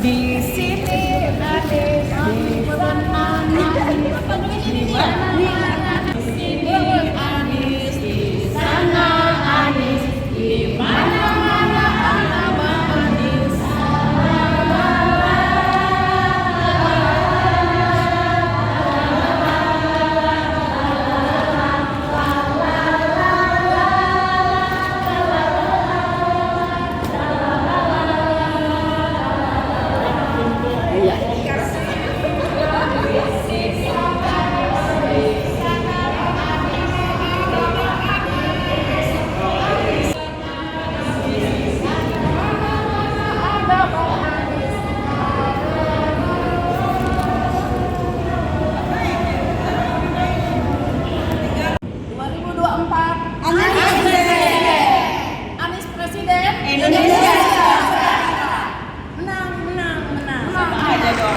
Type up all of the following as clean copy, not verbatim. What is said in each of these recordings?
Di sini Anies, di sana Anies, di mana di sini Anies, di sana Anies, di mana-mana nama Anies. Anies Presiden Indonesia. Menang. Sama aja dong.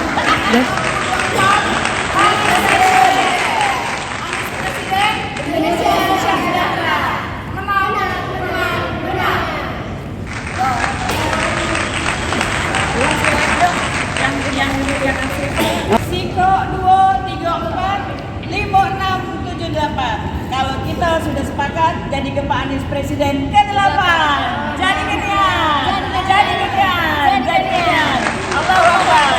Anies Presiden Indonesia sejahtera. Menang. Yang Siko 2, 3, 4, 5, 6, 7, 8. Kalau kita sudah sepakat jadikan Pak Anies Presiden ke-8. Jadi ginian. Allahu Akbar.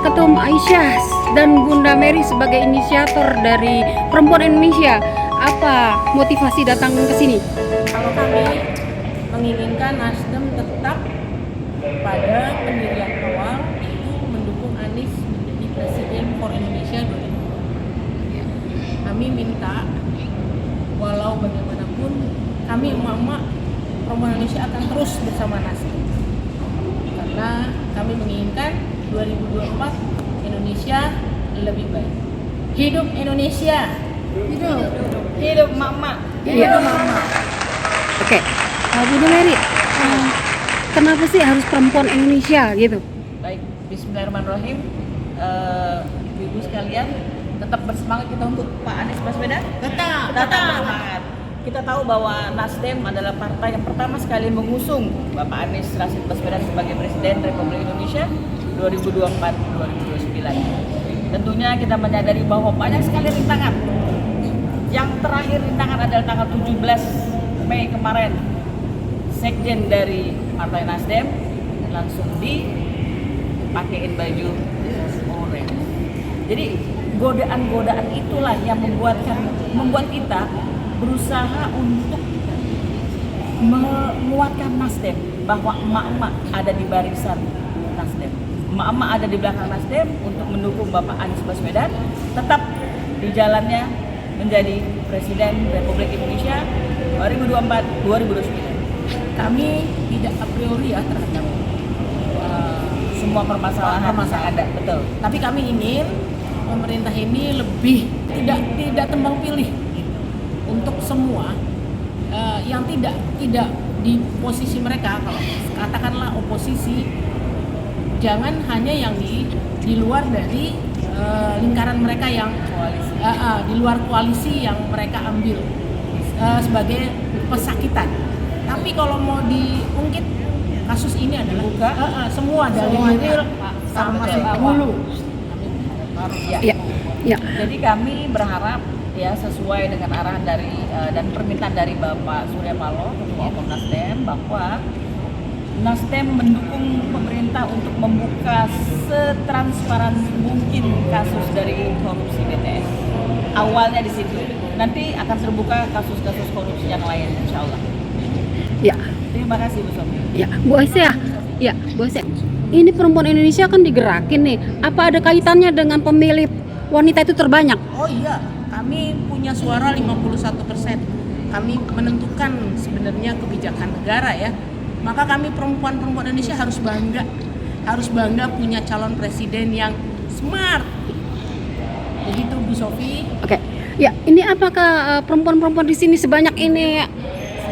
Ketum Aisyah dan Bunda Mary sebagai inisiator dari Perempuan Indonesia, apa motivasi datang ke sini? Kalau kami menginginkan Nasdem tetap pada pendirian awal, yaitu mendukung Anies menjadi Presiden for Indonesia 2024. Kami minta, walau bagaimanapun, kami emak-emak Perempuan Indonesia akan terus bersama Nasdem, karena kami menginginkan 2024 Indonesia lebih baik. Hidup Indonesia. Hidup mama. Hidup mama. Oke, Bunda Mary, kenapa sih harus Perempuan Indonesia gitu? Baik, bismillahirrahmanirrahim. Ibu sekalian, tetap bersemangat kita untuk Pak Anies Baswedan. Tetap bersemangat. Kita tahu bahwa Nasdem adalah partai yang pertama sekali mengusung Bapak Anies Rashid Baswedan sebagai Presiden Republik Indonesia 2024-2029. Tentunya kita menyadari bahwa banyak sekali rintangan. Yang terakhir rintangan adalah tanggal 17 Mei kemarin. Sekjen dari Partai Nasdem langsung dipakein baju oranye. Jadi godaan-godaan itulah yang membuat kita berusaha untuk menguatkan Nasdem, bahwa emak-emak ada di barisan Nasdem. Emak-emak ada di belakang Nasdem untuk mendukung Bapak Anies Baswedan tetap di jalannya menjadi Presiden Republik Indonesia 2024-2029. Kami tidak a priori ya terhadap Semua permasalahan yang ada, betul. Tapi kami ingin pemerintah ini lebih tidak tembang pilih gitu, untuk semua yang tidak di posisi mereka. Kalau katakanlah oposisi, jangan hanya yang di luar dari lingkaran mereka yang koalisi, di luar koalisi yang mereka ambil sebagai pesakitan. Tapi kalau mau diungkit, kasus ini adalah semua dari hilir sampai hulu. Ya. Jadi kami berharap ya sesuai dengan arahan dari dan permintaan dari Bapak Surya Paloh, Ketua Umum Nasdem, bahwa Nasdem mendukung pemerintah untuk membuka setransparan mungkin kasus dari korupsi BTS. Awalnya di situ, nanti akan terbuka kasus-kasus korupsi yang lain, insya Allah. Ya. Terima kasih Bu Sofi. Ya, Bu Aisyah. Ya, Bu Aisyah. Ini Perempuan Indonesia kan digerakin nih. Apa ada kaitannya dengan pemilih wanita itu terbanyak? Oh iya, kami punya suara 51%. Kami menentukan sebenarnya kebijakan negara ya. Maka kami perempuan-perempuan Indonesia harus bangga punya calon presiden yang smart, Jadi itu Bu Sofi. Oke. Ya, ini apakah perempuan-perempuan di sini sebanyak ini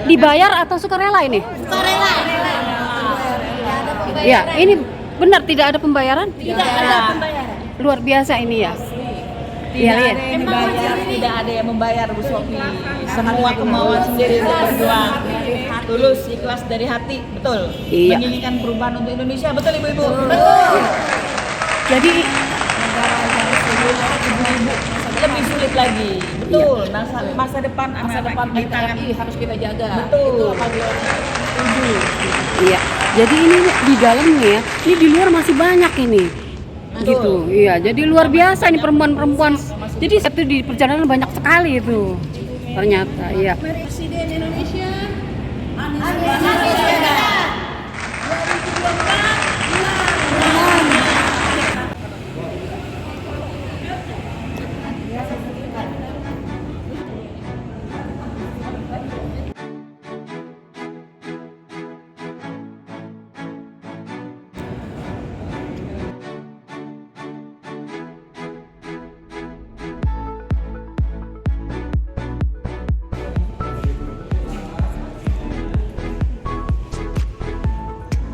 dibayar atau sukarela ini? Sukarela. Ya, ini benar tidak ada pembayaran? Tidak ada pembayaran. Luar biasa ini ya. Tidak Iya, ada iya. yang dibayar, tidak ada yang membayar Bu Sofi. Semua kemauan sendiri untuk berjuang. Tulus, ikhlas dari hati, betul. Iya. Menginginkan perubahan untuk Indonesia, betul Ibu-ibu? Jadi Lebih sulit lagi, betul. Masa depan Masa anak-anak depan kita kan NKRI harus kita jaga. Betul. Itu apa dia setuju. iya. Jadi ini di dalamnya ya, ini di luar masih banyak ini. Gitu. Iya, jadi luar biasa ini perempuan-perempuan. Jadi satu di perjalanan banyak sekali itu. Ternyata, iya. Presiden Indonesia.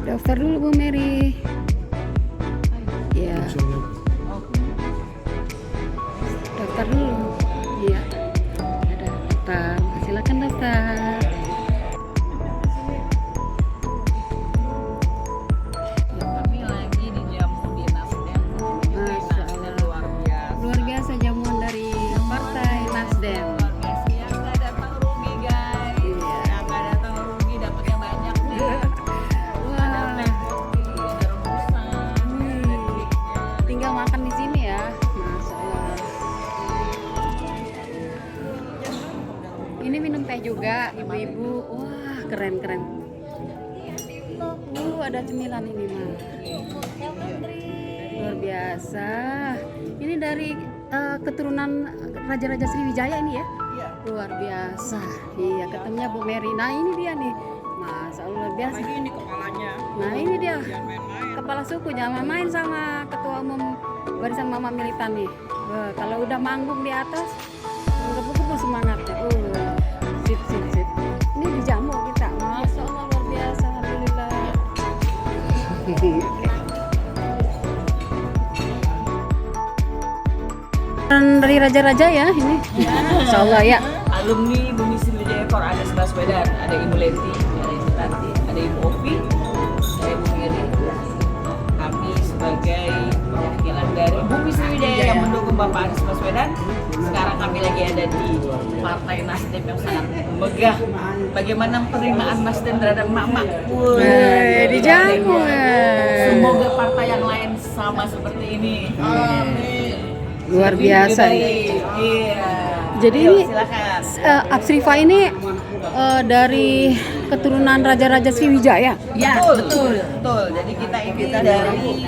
Daftar dulu Bu Mary. Iya. Daftar dulu. Iya. Ada daftar. Silakan daftar. Kami lagi di jamu di Nasdem. Masya Allah. Luar biasa. Luar biasa jamuan dari Partai Nasdem. Luar biasa. Yang nggak datang rugi guys. Iya. Yang nggak datang rugi dapatnya banyak nih. Ada Wah. teh kopi, ada rebusan, ada triknya. Tinggal makan di sini ya. Masya Allah. Ini minum teh juga, ibu-ibu. Wah, keren-keren. Ada cemilan ini mah. Luar biasa. Ini dari keturunan Raja-Raja Sriwijaya ini ya? Luar biasa. Iya, ketemunya Bu Mary. Nah, ini dia nih. Masya Allah, luar biasa. Ini kepalanya. Nah, ini dia. Jangan main-main. Kepala suku jangan main sama ketua umum barisan Mama Militan nih. Wah, kalau udah manggung di atas, gebu-gebu semangatnya. Sip, sip, sip. Ini dijamu kita. Masya Allah, luar biasa. Alhamdulillah. Dan dari raja-raja ya ini. Masya Allah ya. Alumni Bumi Sriwijaya for Anies Baswedan, ada Ibu Lenti, ada Ibu Tanti, ada Ibu Ovi, ada Ibu Miri. Kami sebagai perwakilan dari Bumi Sriwijaya yang mendukung Bapak Anies Baswedan. Sekarang kami lagi ada di Partai Nasdem yang sangat megah. Bagaimana penerimaan Nasdem terhadap emak-emak? Dijamu ya. Semoga partai yang lain sama seperti ini. Luar biasa ya. Iya. Jadi Ayo, ini silakan. Apsrifa ini dari keturunan Raja-Raja Sriwijaya. Ya, betul. Jadi kita ini dari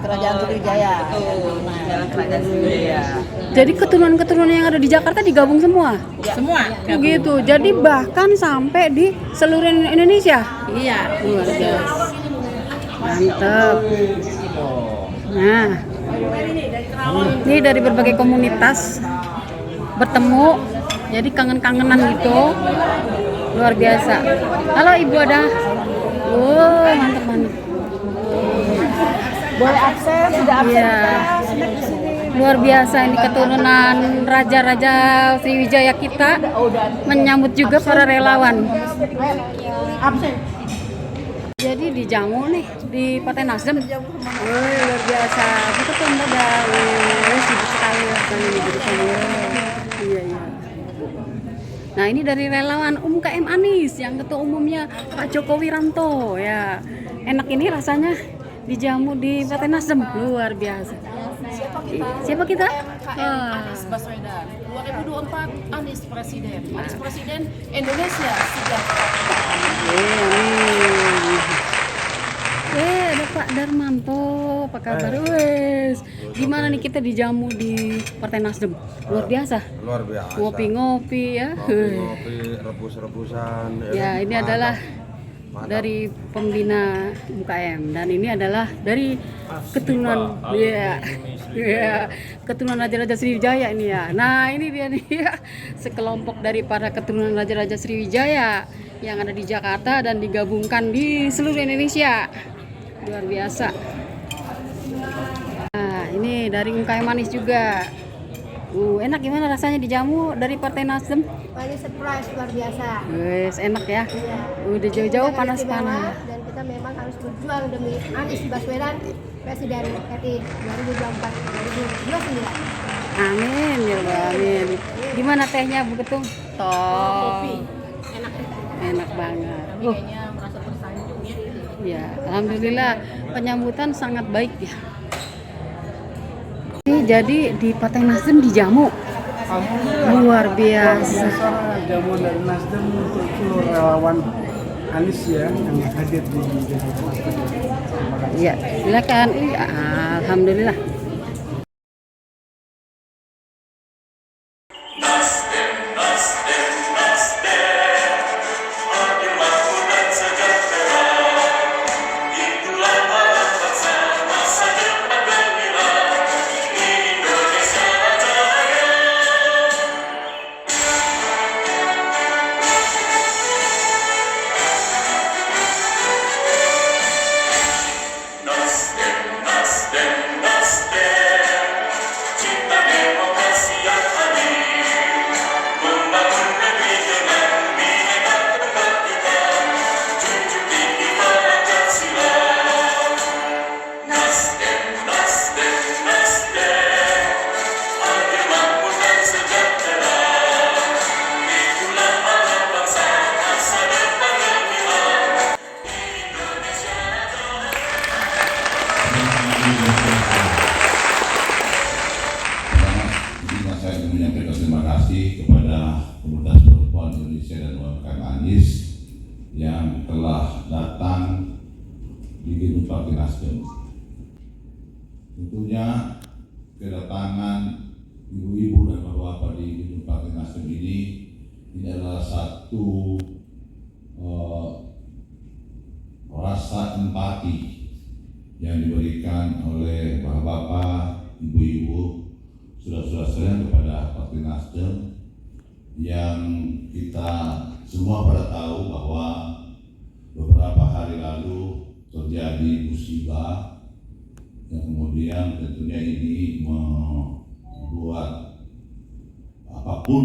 Kerajaan Sriwijaya. Betul. Dalam Kerajaan Sriwijaya. Jadi keturunan-keturunan yang ada di Jakarta digabung semua. Ya. Semua. Begitu. Jadi bahkan sampai di seluruh Indonesia. Iya. Luar biasa. Mantap. Nah, ini dari berbagai komunitas bertemu, jadi kangen-kangenan gitu. Luar biasa. Halo Ibu ada. Oh, mantap mantap. Boleh akses, sudah akses Iya. kita di sini. Luar biasa ini keturunan Raja-Raja Sriwijaya kita menyambut juga para relawan. Jadi dijamu nih di Partai Nasdem. Woi, luar biasa. Kita tuh udah sibuk sekali rasanya nih gitu. Iya, iya. Nah, ini dari relawan UMKM Anies yang ketua umumnya Pak Joko Wiranto ya. Enak ini rasanya dijamu di Partai Nasdem. Luar biasa. Siapa kita? Anies Baswedan. 2024 Anies Presiden. Anies Presiden Indonesia sejahtera. Amin. Ada Pak Darmanto, apa kabar? Wes, gimana nih kita dijamu di Partai Nasdem? Luar biasa. Luar biasa. Ngopi-ngopi ya. Ngopi, rebus-rebusan. Ya, ini mantap. adalah Mantap. dari pembina UMKM dan ini adalah dari keturunan ya keturunan Raja-Raja Sriwijaya ini ya. Nah ini dia nih ya, sekelompok dari para keturunan Raja-Raja Sriwijaya yang ada di Jakarta dan digabungkan di seluruh Indonesia. Luar biasa. Nah ini dari Ungkai Manis juga. Enak gimana rasanya dijamu dari Partai Nasdem? Paling surprise luar biasa. Wes enak ya. Iya. Udah jauh-jauh Kita panas-panas. istimewa, dan kita memang harus berjuang demi Anies Baswedan Presiden RI 2024-2029. Amin ya Allah, amin. Gimana tehnya Bu Ketum? Kopi enak. Enak banget. Kami kayaknya merasa tersanjung ya. Ya, alhamdulillah penyambutan sangat baik ya. Ini jadi di Partai Nasdem dijamu. Luar biasa. Jamu dari Nasdem untuk seluruh relawan Anies ya yang hadir di Jakarta. Ya, silakan. Iya, alhamdulillah. Saya ingin menyampaikan terima kasih kepada Komunitas Perempuan Indonesia dan UMKM Anies yang telah datang di gedung Partai Nasdem. Tentunya kedatangan ibu-ibu dan bapak-bapak di gedung Partai Nasdem ini adalah satu rasa empati yang diberikan oleh bapak-bapak, ibu-ibu, saudara-saudara sekalian kepada Partai Nasdem yang kita semua pada tahu bahwa beberapa hari lalu terjadi musibah yang kemudian tentunya ini membuat apapun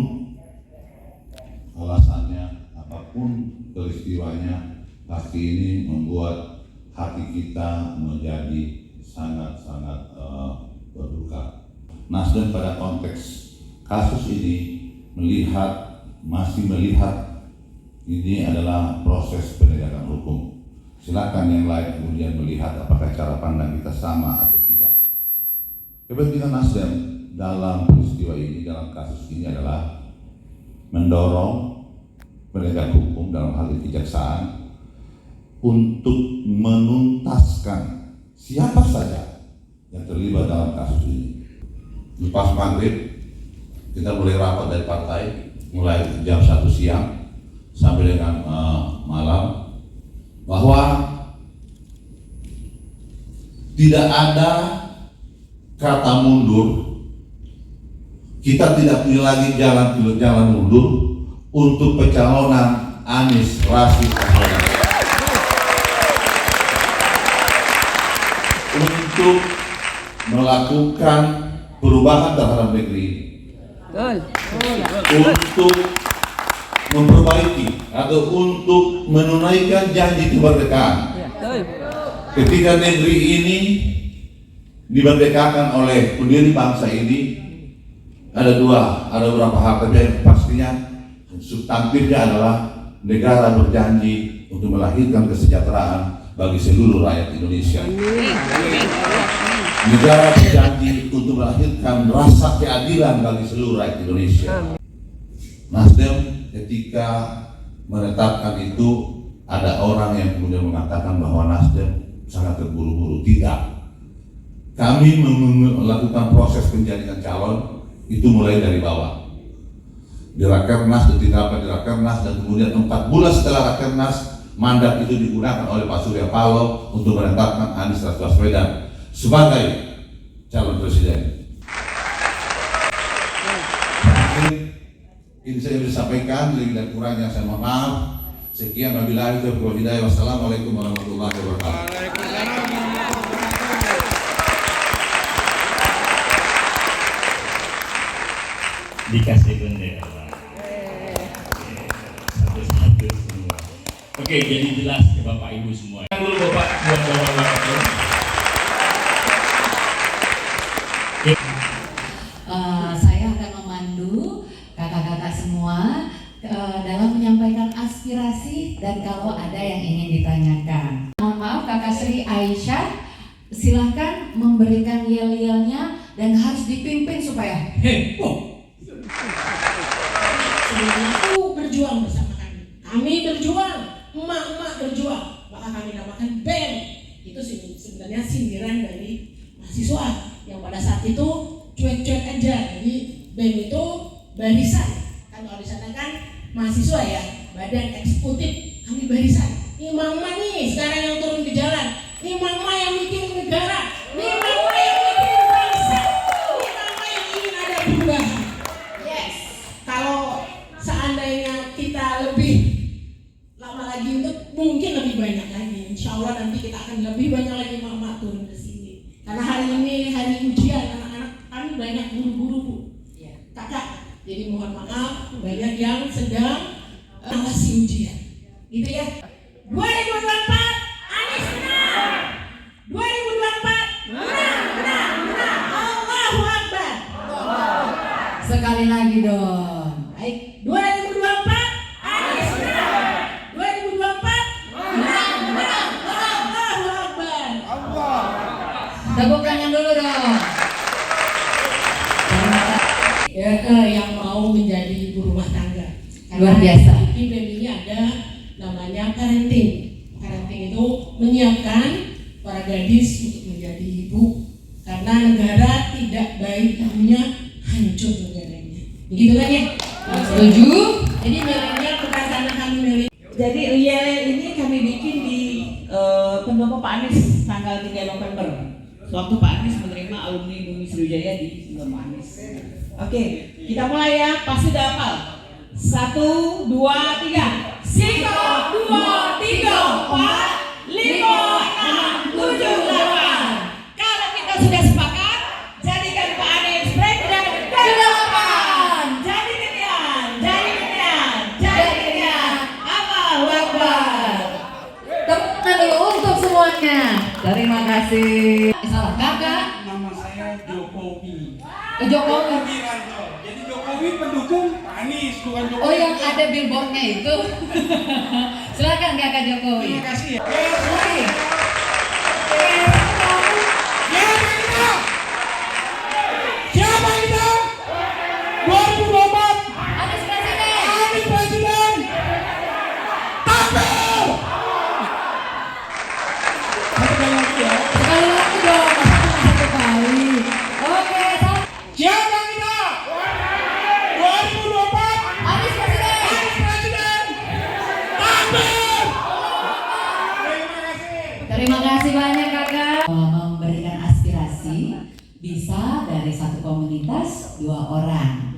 alasannya, apapun peristiwanya, pasti ini membuat hati kita menjadi sangat-sangat berduka. Nasdem pada konteks kasus ini masih melihat ini adalah proses penegakan hukum. Silakan yang lain kemudian melihat apakah cara pandang kita sama atau tidak. Kepentingan Nasdem dalam peristiwa ini, dalam kasus ini adalah mendorong penegak hukum dalam hal ini kejaksaan untuk menuntaskan siapa saja yang terlibat dalam kasus ini. Lepas maghrib kita mulai rapat dari partai mulai jam 1 siang sampai dengan malam, bahwa tidak ada kata mundur. Kita tidak punya lagi jalan mundur untuk pencalonan Anies Rashid Baswedan untuk melakukan perubahan terhadap negeri ini, untuk memperbaiki atau untuk menunaikan janji kemerdekaan. Ketika negeri ini dimerdekakan oleh pendiri bangsa ini, ada beberapa hal, tapi yang pastinya substantifnya adalah negara berjanji untuk melahirkan kesejahteraan bagi seluruh rakyat Indonesia. Negara berjanji untuk melahirkan rasa keadilan bagi seluruh rakyat Indonesia. Nasdem ketika menetapkan itu, ada orang yang kemudian mengatakan bahwa Nasdem sangat terburu-buru. Tidak. Kami melakukan proses penjaringan calon itu mulai dari bawah. Di Rakernas, ditinggalkan di Rakernas, dan kemudian 4 bulan setelah Rakernas, mandat itu digunakan oleh Pak Surya Paloh untuk menetapkan Anies Rashid Baswedan sebagai calon presiden. Ini saya bisa sampaikan, lebih dan kurangnya saya mohon maaf. Sekian, wabillahi taufiq wal hidayah. Wassalamualaikum warahmatullahi wabarakatuh. Dikasih bendera. Satu-satu semua. Oke, jadi jelas ke Bapak Ibu semua. Dulu Bapak buat Bapak. Saya akan memandu kakak-kakak semua dalam menyampaikan aspirasi dan kalau ada yang ingin ditanyakan. Mohon maaf Kakak Sri Aisyah, silahkan memberikan yel-yelnya dan harus dipimpin supaya heboh. Sebelumnya itu berjuang bersama kami. Kami berjuang, emak-emak berjuang. Maka kami namakan BEM. Itu sebenarnya sindiran dari mahasiswa yang pada saat itu cuek-cuek aja. Jadi BEM itu barisan. Kan kalau di sana kan mahasiswa ya, badan eksekutif. Kami barisan. Ini mama nih sekarang yang turun ke jalan. Ini mama yang bikin negara. Ini mama yang bikin bangsa. Ini mama yang ingin ada perubahan. Yes. Kalau seandainya kita lebih lama lagi untuk mungkin lebih banyak lagi. Insya Allah nanti kita akan lebih banyak lagi mama turun ke sini. Karena hari ini hari ujian anak-anak kami banyak guru-guru Bu. Kakak. Jadi mohon maaf banyak yang sedang mengawasi ujian. Gitu ya. 2024 Anies menang. 2024 menang. Allahu Akbar. Sekali lagi dong. Baik. 2024 Anies menang. 2024 menang. Allahu Akbar. Tepuk tangan dulu dong. Yang mau menjadi ibu rumah tangga. Luar biasa. Di BEM ini ada namanya parenting. Parenting itu menyiapkan para gadis untuk menjadi ibu. Karena negara tidak baik ibunya, hancur negaranya. Begitu kan ya? Setuju? Jadi milenial bukan karena kami milenial. Jadi yel ini kami bikin di pendopo Pak Anies tanggal 3 November. Waktu Pak Anies menerima alumni Bumi Sriwijaya di pendopo Anies. Oke, kita mulai ya. Pasti udah hafal. 1, 2, 3. Siko, 2, 3, 4, 5, 6, 7, 8. Kalau kita sudah sepakat, jadikan Pak Anies presiden ke-8. Jadi kemudian. Allahu Akbar. Tepuk tangan dulu untuk semuanya. Terima kasih. Salah kakak. Nama saya Jokowi. Jokowi. Jadi Jokowi pendukung Pak Anies, bukan Jokowi. Oh yang ada billboardnya itu. Silakan kakak Jokowi. Terima kasih ya. Siapa kita? 2024 Anies presiden. Anies presiden. Takbir. Sekali lagi dong. Satu kali. Oke. Siapa kita? 2024 Anies presiden. Anies presiden. Takbir. Terima kasih banyak kakak. Memberikan aspirasi bisa dari satu komunitas 2 orang.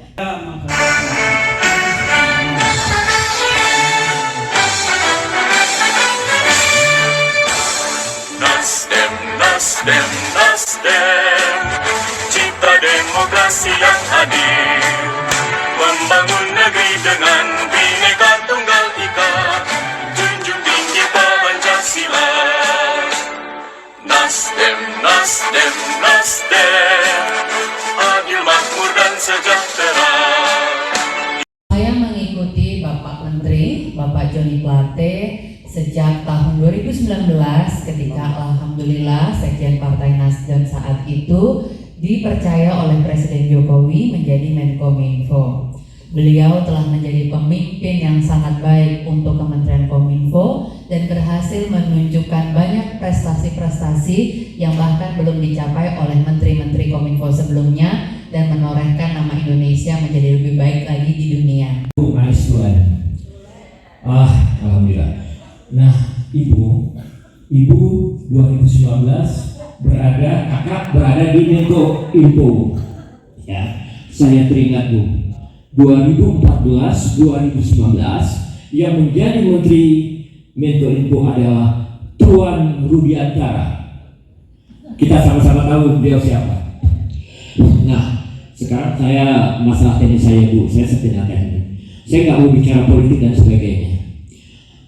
Nasdem, cipta demokrasi yang adil, membangun negeri dengan Bhinneka Tunggal Ika, junjung tinggi Pancasila. Nasdem, adil, makmur dan sejahtera. Saya mengikuti Bapak Menteri, Bapak Joni Plate sejak tahun 2019 ketika alhamdulillah Sekjen Partai Nasdem saat itu dipercaya oleh Presiden Jokowi menjadi Menkominfo. Beliau telah menjadi pemimpin yang sangat baik untuk Kementerian Kominfo dan berhasil menunjukkan banyak prestasi-prestasi yang bahkan belum dicapai oleh menteri-menteri Kominfo sebelumnya dan menorehkan nama Indonesia menjadi lebih baik lagi di dunia. Anies Tuhan. Alhamdulillah. Nah, Ibu 2019 kakak berada di Menko Info. Ya, saya teringat Bu. 2014-2019 yang menjadi Menteri Menkominfo adalah Tuan Rudiantara. Kita sama-sama tahu beliau siapa. Nah, sekarang saya masalah teknis saya Bu, saya setengah teknik. Saya nggak mau bicara politik dan sebagainya.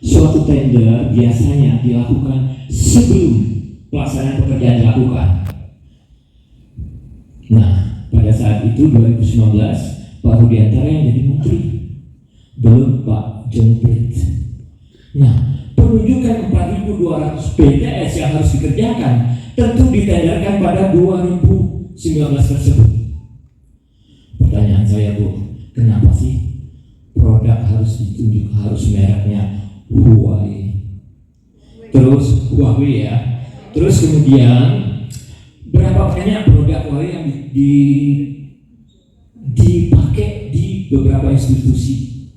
Suatu tender biasanya dilakukan sebelum pelaksanaan pekerjaan dilakukan. Nah, pada saat itu 2019 Pak Rudiantara yang jadi menteri, belum Pak John Prince. Nah, penunjukan 4.200 PTS yang harus dikerjakan tentu ditenderkan pada 2019 tersebut. Pertanyaan saya Bu, kenapa sih produk harus ditunjuk, harus mereknya Huawei? Terus Huawei ya. Terus kemudian berapa banyak produk Huawei yang dipakai di beberapa institusi?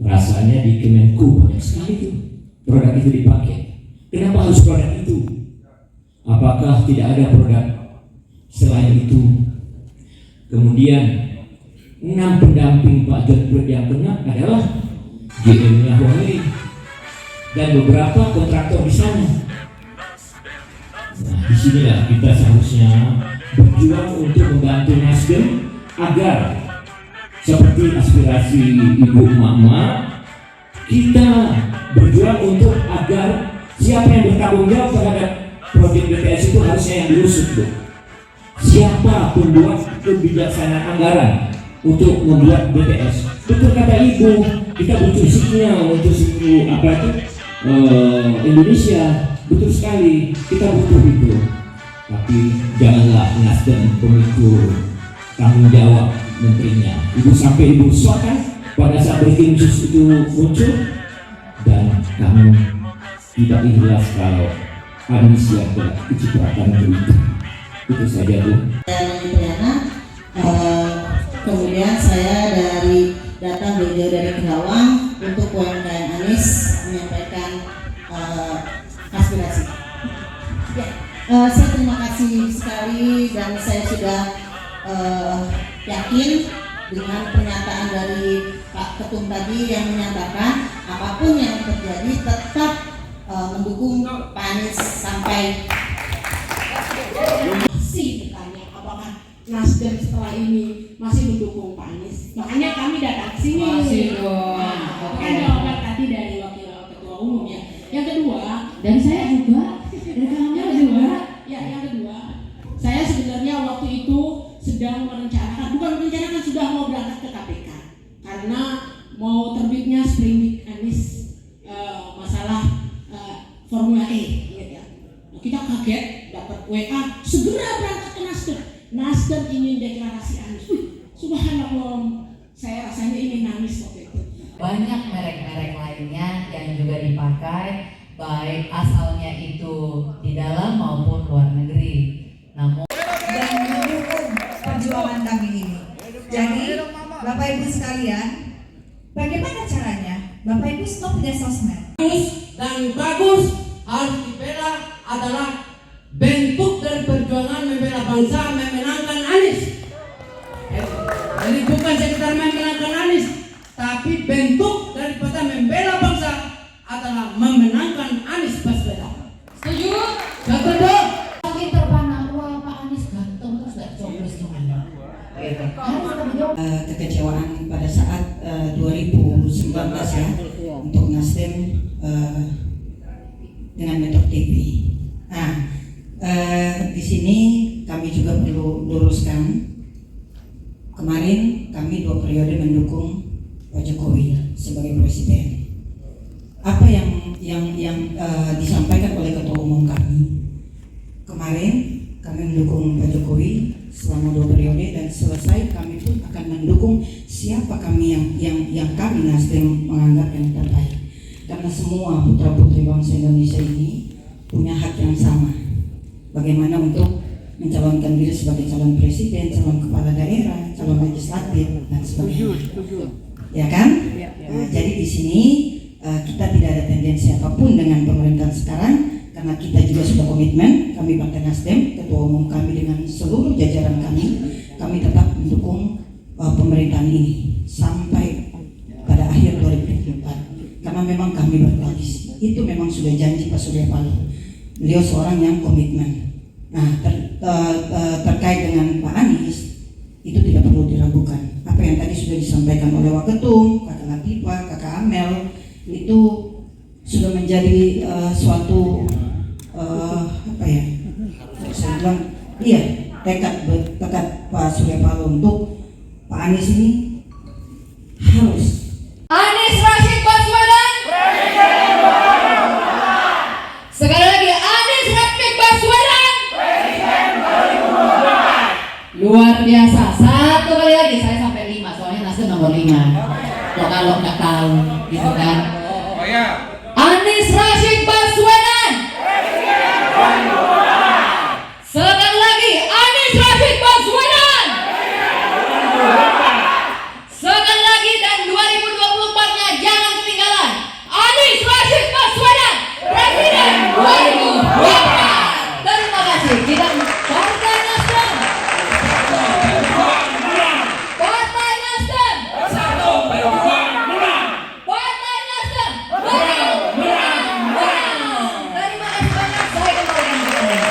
Rasanya di Kemenku banyak sekali tuh produk itu dipakai. Kenapa harus produk itu? Apakah tidak ada produk selain itu? Kemudian 6 pendamping Pak John Prince yang kena adalah GM-nya Huawei dan beberapa kontraktor di sana. Nah, disinilah kita seharusnya berjuang untuk membantu Nasdem agar seperti aspirasi Ibu Mama, kita berjuang untuk agar siapa yang bertanggung jawab terhadap proyek BTS itu harusnya yang diusut. Siapa pembuat kebijaksanaan anggaran untuk membuat BTS? Betul kata Ibu, kita butuh sinyal untuk Indonesia. Betul sekali, kita butuh itu. Tapi janganlah Nasdem pemikul tanggung jawab menterinya. Ibu sampai Ibu shock kan pada saat breaking news itu muncul, dan kamu tidak ikhlas kalau Anies yang kecipratan itu. Itu saja Bu. Kemudian saya datang dari Kerawang untuk UMKM Anies menyampaikan aspirasi. Ya, saya terima kasih sekali dan saya sudah yakin dengan pernyataan dari Pak Ketum tadi yang menyatakan apapun yang terjadi tetap mendukung Pak Anies sampai. Masih bertanya apakah Nasdem setelah ini masih mendukung Pak Anies. Makanya kami datang ke sini. Masih dong. Nah, kan jawaban tadi dari Wakil Ketua Umum ya. Yang kedua, dari saya juga, dari kamu juga. Ya, yang kedua, saya sebenarnya waktu itu sedang merencanakan, sudah mau berangkat ke KPK karena mau terbitnya sprindik Anies masalah Formula E. Ya. Nah, kita kaget dapat WA segera berangkat ke Nasdem. Nasdem ingin deklarasi Anies. Subhanallah, saya rasanya ingin nangis waktu itu. Banyak merek-merek lainnya yang juga dipakai, baik asalnya itu di dalam maupun luar negeri. Namun dan mendukung perjuangan kami ini. Jadi Bapak Ibu sekalian, bagaimana caranya? Bapak Ibu stop punya sosmed. Dan bagus harus dibela adalah bentuk dari perjuangan membela bangsa, memenangkan Anies. Jadi bukan sekedar memenangkan Anies, tapi bentuk daripada membela bangsa adalah memenangkan Anies Baswedan. setuju? Betul. Makin terpana, wah Pak Anies ganteng terus gak coblos gimana? Kekecewaan pada saat 2019 ya untuk Nasdem dengan metode TV. Nah, di sini kami juga perlu luruskan. Kemarin kami 2 periode mendukung Pak Jokowi sebagai presiden. Apa yang disampaikan oleh Ketua Umum kami kemarin, kami mendukung Pak Jokowi selama 2 periode dan selesai kami pun akan mendukung siapa kami yang kami Nasdem menganggap yang terbaik. Karena semua putra putri bangsa Indonesia ini punya hak yang sama. Bagaimana untuk mencalonkan diri sebagai calon presiden, calon kepala daerah, calon legislatif dan sebagainya. Ya kan? Nah, jadi di sini kita tidak ada tendensi apapun dengan pemerintahan sekarang karena kita juga sudah komitmen, kami Partai Nasdem, Ketua Umum kami dengan seluruh jajaran kami tetap mendukung pemerintahan ini memang kami berkoalisi. Itu memang sudah janji Pak Surya Paloh. Beliau seorang yang komitmen. Nah, terkait dengan Pak Anies, itu tidak perlu diragukan. Apa yang tadi sudah disampaikan oleh Waketum, Kakak Latifah, Kakak Amel, itu sudah menjadi suatu apa ya? Saya bilang, iya, tekad Pak Surya Paloh untuk Pak Anies ini harus. Anies Rashid Baswedan. Sekali lagi, Anies Rashid Baswedan. Luar biasa. Satu kali lagi, saya sampai 5, soalnya Nasdem nomor 5. Kalau nggak tahu, gitu kan? Anies Rashid Baswedan. Sekali lagi, Anies Rashid Baswedan. Sekali lagi, dan 2024-nya jangan ketinggalan. Anies Rashid Baswedan, Presiden 2024. Terima kasih. Kita Partai Nasdem. Partai Nasdem. Partai Nasdem. Terima kasih banyak. Saya kembalikan ke Anda.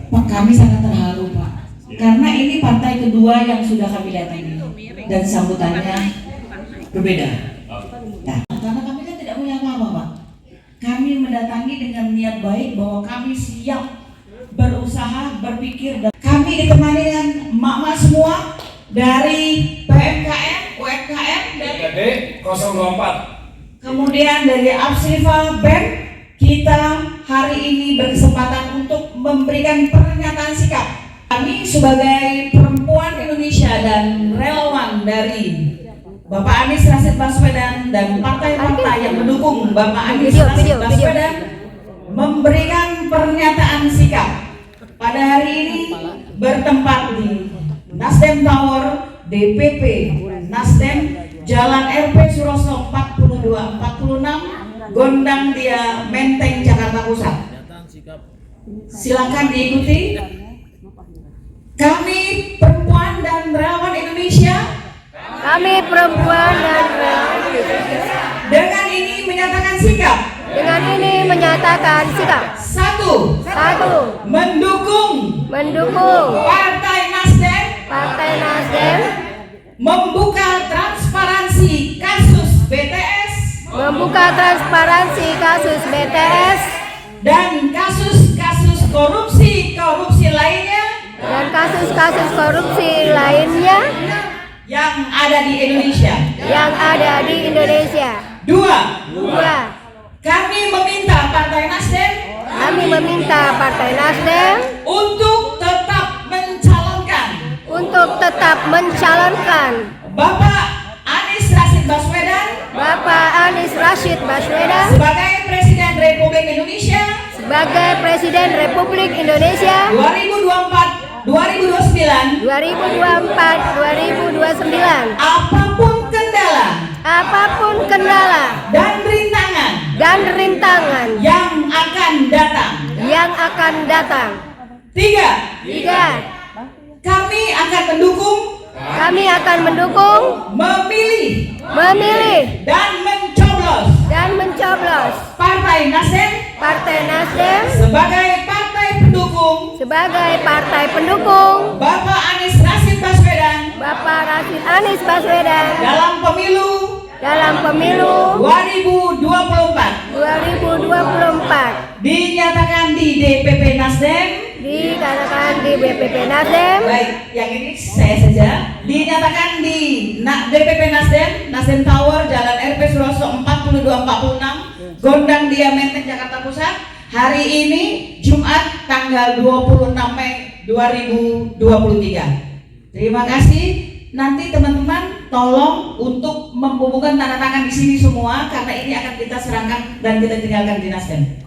Pak, kami sangat terharu Pak, karena ini partai kedua yang sudah kami datangi dan sambutannya berbeda. Nah, karena kami kan tidak punya apa-apa Pak. Kami mendatangi dengan niat baik bahwa kami siap berusaha, berpikir, dan kami ditemani dengan emak-emak semua dari PMKM, UMKM, dari 024. kemudian dari Absrifa Bank. Kita hari ini berkesempatan untuk memberikan pernyataan sikap. Kami sebagai perempuan Indonesia dan relawan dari Bapak Anies Rashid Baswedan dan partai-partai yang mendukung Bapak Anies Rashid Baswedan memberikan pernyataan sikap pada hari ini bertempat di Nasdem Tower DPP Nasdem Jalan RP Suroso 4246 Gondang Dia Menteng Jakarta Pusat. Silakan diikuti. Kami perempuan dan relawan Indonesia. Kami perempuan dan relawan Indonesia. Dengan ini menyatakan sikap. Dengan ini menyatakan sikap. Satu. Mendukung Partai Nasdem. Partai Nasdem Membuka transparansi kasus BTS. membuka transparansi kasus BTS Dan kasus-kasus korupsi lainnya. dan kasus-kasus korupsi lainnya Yang ada di Indonesia. Dua. Kami meminta Partai Nasdem untuk tetap mencalonkan Bapak Anies Rashid Baswedan sebagai Presiden Republik Indonesia 2024-2029. Apapun kendala dan rintangan yang akan datang. Tiga. Kami akan mendukung, memilih dan mencoblos Partai Nasdem sebagai partai pendukung Bapak Anies Rashid Baswedan dalam pemilu 2024. Dinyatakan di DPP Nasdem. Baik, yang ini saya saja. Dinyatakan di DPP Nasdem Tower Jalan RP Suroso 4246 Gondang Dia Menteng Jakarta Pusat. Hari ini Jumat tanggal 26 Mei 2023. Terima kasih. Nanti teman-teman tolong untuk membubuhkan tanda tangan di sini semua, karena ini akan kita serahkan dan kita tinggalkan di Nasdem.